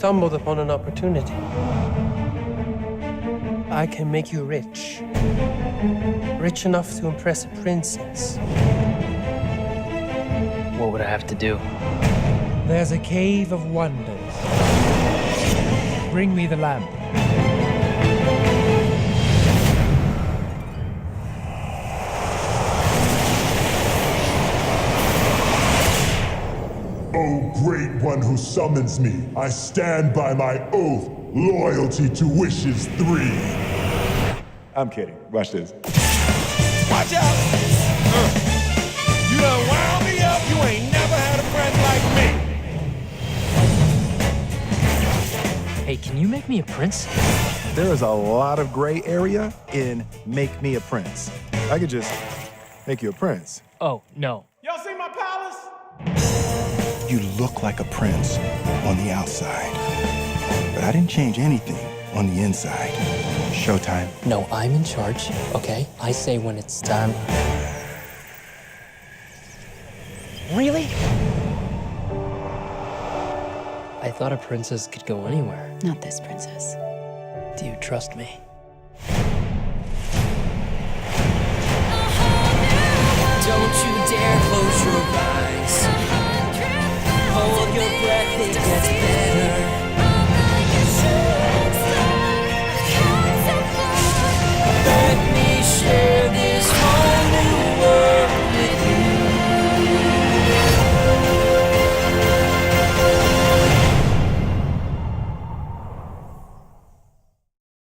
stumbled upon an opportunity. I can make you rich. Rich enough to impress a princess. What would I have to do? There's a cave of wonders. Bring me the lamp. O great one who summons me, I stand by my oath, loyalty to wishes 3. I'm kidding. Watch this. Watch out! You done wound me up. You ain't never had a friend like me. Hey, can you make me a prince? There is a lot of gray area in Make Me a Prince. I could just make you a prince. Oh, no. Y'all see my palace? You look like a prince on the outside, but I didn't change anything on the inside. Showtime. No, I'm in charge, okay? I say when it's time. Really? I thought a princess could go anywhere. Not this princess. Do you trust me? Don't you dare close your eyes. Hold your breath, it gets better.